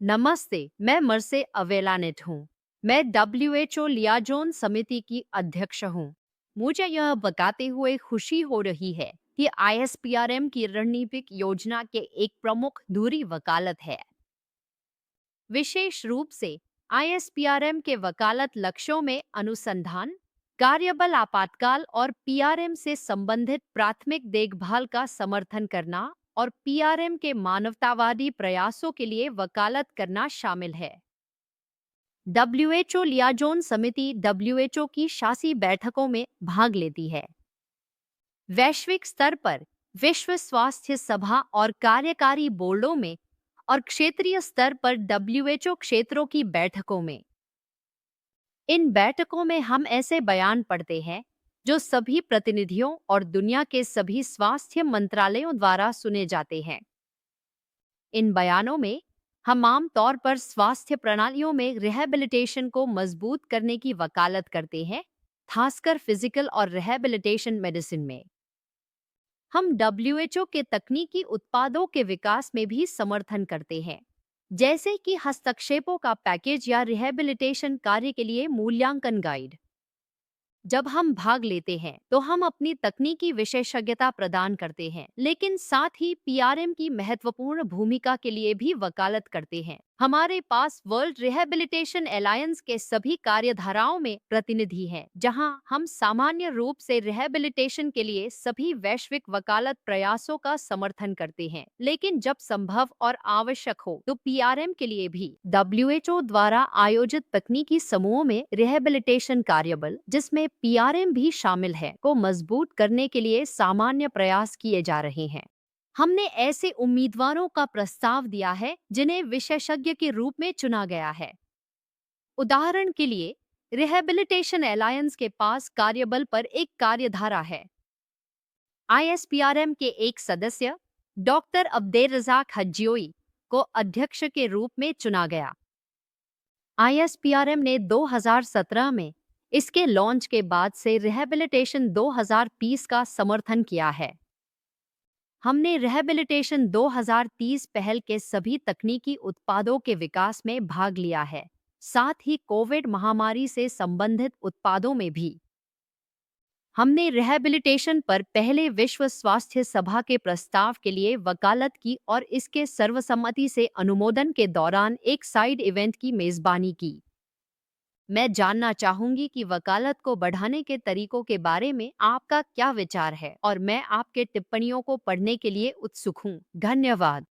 नमस्ते, मैं मरसे अवेलानेट हूँ। मैं डब्ल्यूएचओ लियाजोन समिति की अध्यक्ष हूँ। मुझे यह बताते हुए खुशी हो रही है कि आईएसपीआरएम की रणनीतिक योजना के एक प्रमुख दूरी वकालत है। विशेष रूप से आईएसपीआरएम के वकालत लक्ष्यों में अनुसंधान, कार्यबल आपातकाल और पीआरएम से संबंधित प्राथमिक देखभाल का समर्थन करना और पीआरएम के मानवतावादी प्रयासों के लिए वकालत करना शामिल है। डब्ल्यूएचओ लियाजोन समिति डब्ल्यूएचओ की शासी बैठकों में भाग लेती है। वैश्विक स्तर पर विश्व स्वास्थ्य सभा और कार्यकारी बोर्डों में और क्षेत्रीय स्तर पर डब्ल्यूएचओ क्षेत्रों की बैठकों में। इन बैठकों में हम ऐसे बयान पढ़ते हैं जो सभी प्रतिनिधियों और दुनिया के सभी स्वास्थ्य मंत्रालयों द्वारा सुने जाते हैं। इन बयानों में हम आम तौर पर स्वास्थ्य प्रणालियों में रिहैबिलिटेशन को मजबूत करने की वकालत करते हैं, खासकर फिजिकल और रिहैबिलिटेशन मेडिसिन में। हम डब्ल्यूएचओ के तकनीकी उत्पादों के विकास में भी समर्थन करते हैं, जैसे कि हस्तक्षेपों का पैकेज या रिहैबिलिटेशन कार्य के लिए मूल्यांकन गाइड। जब हम भाग लेते हैं तो हम अपनी तकनीकी विशेषज्ञता प्रदान करते हैं, लेकिन साथ ही पीआरएम की महत्वपूर्ण भूमिका के लिए भी वकालत करते हैं। हमारे पास वर्ल्ड रिहैबिलिटेशन अलायंस के सभी कार्यधाराओं में प्रतिनिधि हैं, जहां हम सामान्य रूप से रिहैबिलिटेशन के लिए सभी वैश्विक वकालत प्रयासों का समर्थन करते हैं, लेकिन जब संभव और आवश्यक हो तो पीआरएम के लिए भी डब्ल्यूएचओ द्वारा आयोजित तकनीकी समूहों में रिहैबिलिटेशन कार्यबल, जिसमें पीआरएम भी शामिल है, को मजबूत करने के लिए सामान्य प्रयास किए जा रहे हैं। हमने ऐसे उम्मीदवारों का प्रस्ताव दिया है जिन्हें विशेषज्ञ के रूप में चुना गया है। उदाहरण के लिए, रिहैबिलिटेशन अलायंस के पास कार्यबल पर एक कार्यधारा है। आईएसपीआरएम के एक सदस्य डॉक्टर अब्देरज़ाक हज्जियोई को अध्यक्ष के रूप में चुना गया। आईएसपीआरएम ने 2017 में इसके लॉन्च के बाद से रिहैबिलिटेशन 2030 का समर्थन किया है। हमने रिहैबिलिटेशन 2030 पहल के सभी तकनीकी उत्पादों के विकास में भाग लिया है, साथ ही कोविड महामारी से संबंधित उत्पादों में भी। हमने रिहैबिलिटेशन पर पहले विश्व स्वास्थ्य सभा के प्रस्ताव के लिए वकालत की और इसके सर्वसम्मति से अनुमोदन के दौरान एक साइड इवेंट की मेजबानी की। मैं जानना चाहूंगी कि वकालत को बढ़ाने के तरीकों के बारे में आपका क्या विचार है और मैं आपके टिप्पणियों को पढ़ने के लिए उत्सुक हूँ। धन्यवाद।